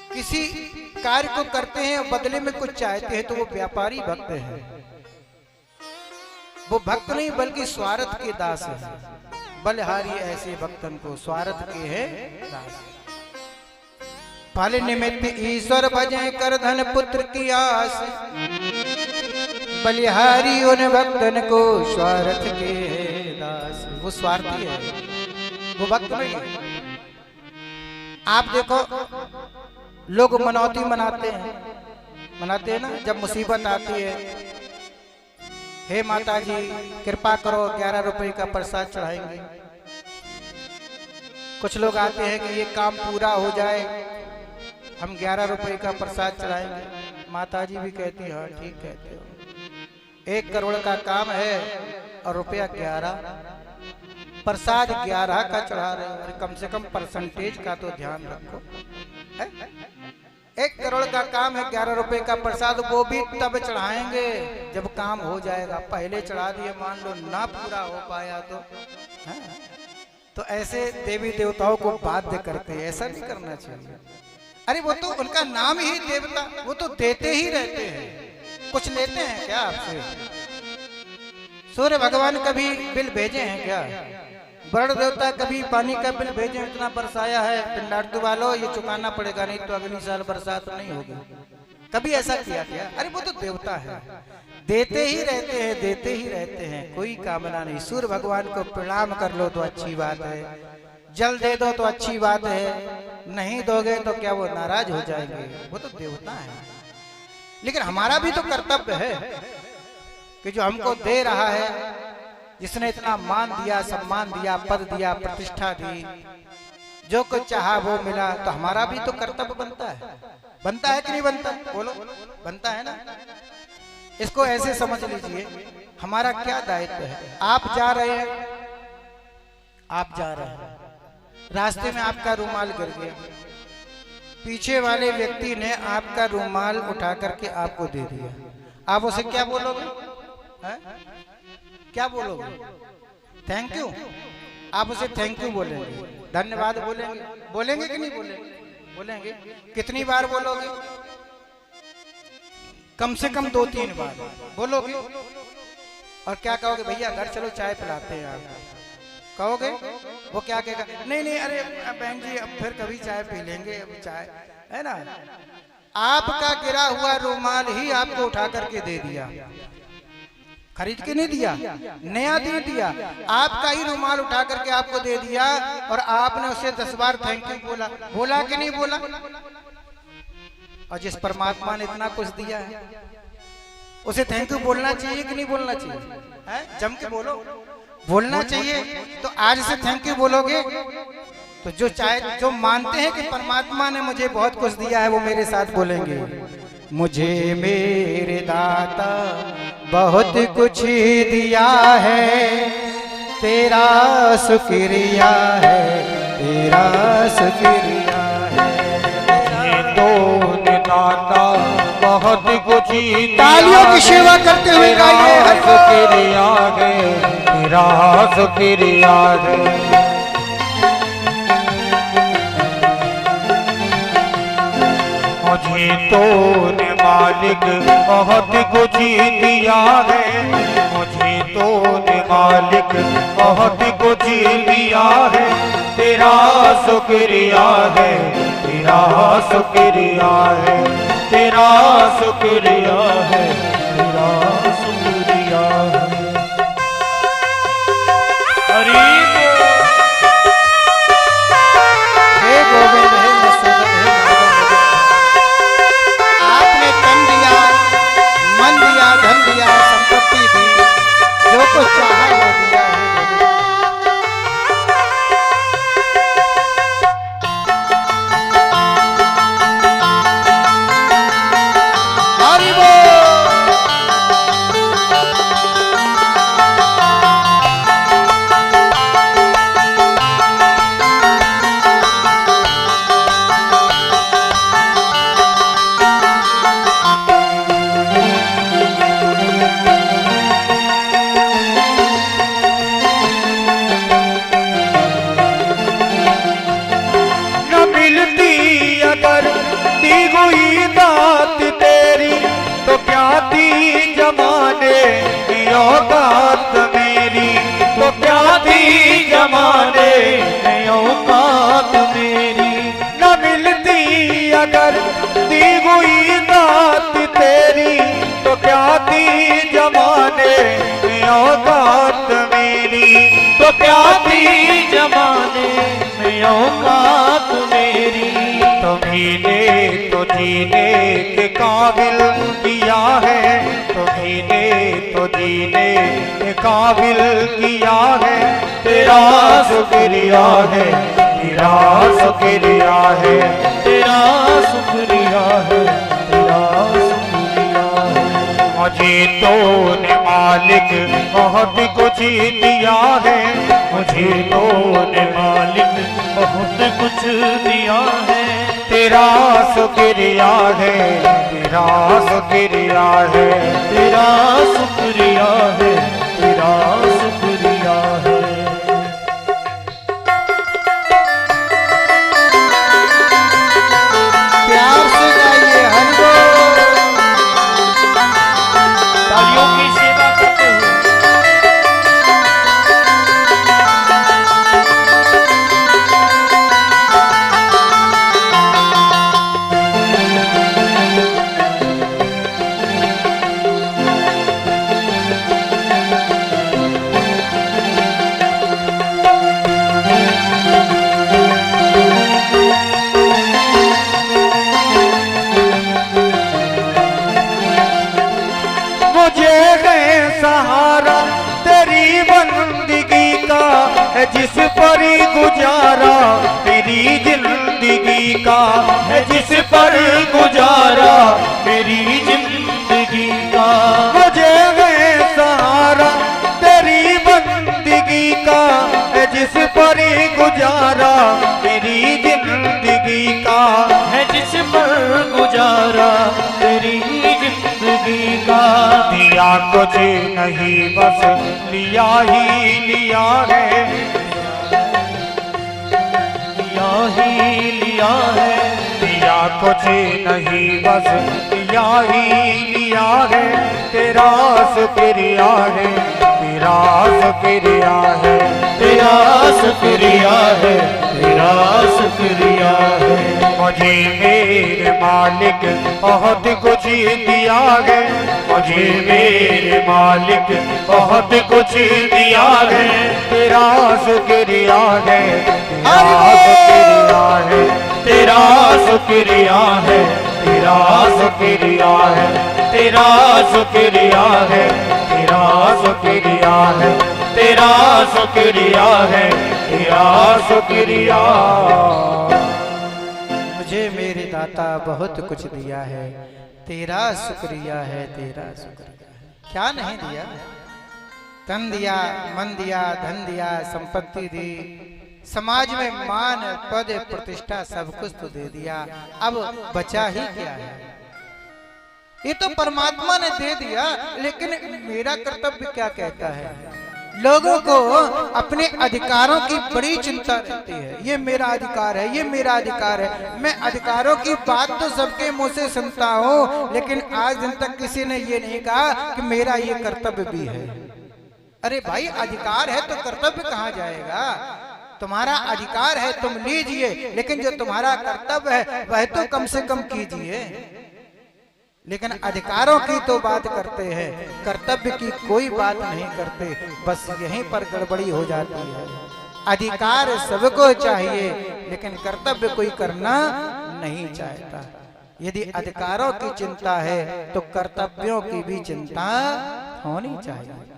किसी कार्य को करते हैं और बदले में कुछ चाहते हैं तो वो व्यापारी भक्त है। वो भक्त नहीं बल्कि स्वार्थ के दास है। बलिहारी ऐसे भक्तन को स्वार्थ के है दास। फल निमित्त ईश्वर भजें कर धन पुत्र की आस। बलिहारी उन भक्तन को स्वार्थ के है दास। वो स्वार्थी है, वो भक्त नहीं है। आप देखो लोग मनौती मनाते हैं ना, जब मुसीबत आती है, हे माता जी कृपा करो 11 रुपए का प्रसाद चढ़ाएंगे। कुछ लोग आते हैं कि ये काम पूरा हो जाए, हम 11 रुपए का प्रसाद चढ़ाएंगे। माता जी भी कहती हाँ ठीक कहते हो। 1 करोड़ का काम है और रुपया 11, प्रसाद 11 का चढ़ा रहे हो। कम से कम परसेंटेज का तो ध्यान रखो। 1 करोड़ का काम है, 11 रुपए का प्रसाद, वो भी तब चढ़ाएंगे जब काम हो जाएगा। पहले चढ़ा दिए, मान लो ना पूरा हो पाया तो ऐसे देवी देवताओं को बाध्य करते हैं। ऐसा नहीं करना चाहिए। अरे वो तो उनका नाम ही देवता, वो तो देते ही रहते हैं। कुछ लेते हैं क्या आपसे? सूर्य भगवान कभी बिल भेजे हैं क्या? वरुण देवता कभी पानी का बिल भेजे? इतना बरसाया है पिंडाटू वालों, ये चुकाना पड़ेगा, नहीं तो अगली साल बरसात नहीं होगी। कभी ऐसा किया क्या? अरे वो तो देवता है, देते ही रहते हैं, देते ही रहते हैं, कोई कामना नहीं। सूर्य भगवान को प्रणाम कर लो तो अच्छी बात है, जल दे दो तो अच्छी बात है, नहीं दोगे तो क्या वो नाराज हो जाएंगे? वो तो देवता है। लेकिन हमारा भी तो कर्तव्य है कि जो हमको दे रहा है, जिसने इतना मान दिया, सम्मान दिया, पद दिया, प्रतिष्ठा दी, जो कुछ चाहा वो मिला, तो हमारा भी तो कर्तव्य बनता है। बनता है कि नहीं बनता? बोलो, बनता है ना? इसको ऐसे समझ लीजिए, हमारा क्या दायित्व है। आप जा रहे हैं, रास्ते में आपका रुमाल गिर गया, पीछे वाले व्यक्ति ने आपका रुमाल उठा करके आपको दे दिया, आप उसे क्या बोलोगे? क्या बोलोगे? Thank you. आप उसे थैंक यू बोलेंगे, धन्यवाद बोलेंगे, बोलेंगे कि नहीं बोलेंगे? बोलेंगे। कितनी बार बोलोगे? कम से कम 2-3 बार बोलोगे। और क्या कहोगे? भैया घर चलो चाय पिलाते हैं आपको, कहोगे? वो क्या कहेगा? नहीं नहीं, अरे बहन जी अब फिर कभी चाय पी लेंगे, अब चाय है ना। आपका गिरा हुआ रुमाल ही आपको उठा करके दे दिया, खरीद के नहीं दिया, नया दे दिया, आपका ही रुमाल उठा करके आपको दे दिया, और आपने उसे 10 बार थैंक यू बोला। बोला कि नहीं बोला? और जिस परमात्मा ने इतना कुछ दिया है, उसे थैंक यू बोलना चाहिए कि नहीं बोलना चाहिए? है? जम के बोलो, बोलना चाहिए। तो आज से थैंक यू बोलोगे तो जो मानते हैं कि परमात्मा ने मुझे बहुत कुछ दिया है, वो मेरे साथ बोलेंगे, मुझे मेरे दाता बहुत कुछ दिया है, तेरा शुक्रिया है, तेरा शुक्रिया है। तो दाता बहुत कुछ, तालियों की सेवा करते हुए गाइए, शुक्रिया है, तेरा शुक्रिया है। मुझे तो ने मालिक बहुत कुछ दिया है, मुझे तो ने मालिक बहुत कुछ दिया है, तेरा शुक्रिया है, तेरा शुक्रिया है, तेरा शुक्रिया है, तेरा शुक्रिया है। हरि हे गोविंद, हे मधुसूदन, हे माधव, आपने तन दिया, मन दिया, धन दिया, संपत्ति दी, जो कुछ चाहा वो दिया है। हरि बोल। न औकात मेरी, न मिलती अगर दी हुई दात तेरी, तो क्या थी जमाने में औकात मेरी, तो क्या थी जमाने में औकात मेरी। तुम्हीं ने तो जीने के काबिल किया है, तुम्हीं ने तो जीने के काबिल किया है, तेरा शुक्रिया है, तेरा शुक्रिया है, तेरा शुक्रिया है, तेरा शुक्रिया है। मुझे तो ने मालिक बहुत कुछ दिया है, मुझे तो ने मालिक बहुत कुछ दिया है, तेरा शुक्रिया है, तेरा शुक्रिया है, तेरा शुक्रिया है, तेरा शुक्रिया है। प्यार से गाइए हरि बोल। तालियों की सेवा करते हुए सहारा तेरी बंदगी का है, जिस पर गुजारा मेरी जिंदगी का है, जिस पर गुजारा मेरी जिंदगी का। मुझे है सहारा तेरी बंदगी का है, जिस पर गुजारा मेरी जिंदगी का है, जिस पर गुजारा तेरी जिंदगी का। दिया कुछ नहीं बस लिया ही लिया है, लिया ही लिया है, दिया कुछ नहीं बस लिया ही लिया है, तेरा शुक्रिया है, तेरा शुक्रिया है, तेरा शुक्रिया है, तेरा शुक्रिया है। मुझे मेरे मालिक बहुत कुछ दिया है, मुझे मेरे मालिक बहुत कुछ दिया है, तेरा शुक्रिया है, तेरा शुक्रिया है, तेरा शुक्रिया है, तेरा शुक्रिया है, तेरा शुक्रिया है, तेरा शुक्रिया है, तेरा शुक्रिया है, तेरा शुक्रिया। मुझे मेरे दाता बहुत कुछ दिया है, तेरा शुक्रिया है, तेरा शुक्रिया है। क्या नहीं दिया? तन दिया, मन दिया, धन दिया, संपत्ति दी, समाज में मान पद प्रतिष्ठा सब कुछ तो दे दिया, अब बचा ही क्या है? ये तो परमात्मा ने दे दिया, लेकिन मेरा कर्तव्य क्या कहता है? लोगों को अपने अधिकारों की बड़ी चिंता रहती है, ये मेरा अधिकार है, ये मेरा अधिकार है। मैं अधिकारों की बात तो सबके मुंह से सुनता हूँ, लेकिन आज दिन तक किसी ने ये नहीं कहा कि मेरा ये कर्तव्य भी है। अरे भाई, अधिकार है तो कर्तव्य कहाँ जाएगा? तुम्हारा अधिकार है, तुम लीजिए, लेकिन जो तुम्हारा कर्तव्य है वह तो कम से कम कीजिए। लेकिन अधिकारों की तो बात करते हैं, कर्तव्य की कोई बात नहीं करते, बस यहीं पर गड़बड़ी हो जाती है। अधिकार सबको चाहिए, लेकिन कर्तव्य कोई करना नहीं चाहता। यदि अधिकारों की चिंता है तो कर्तव्यों की भी चिंता होनी चाहिए।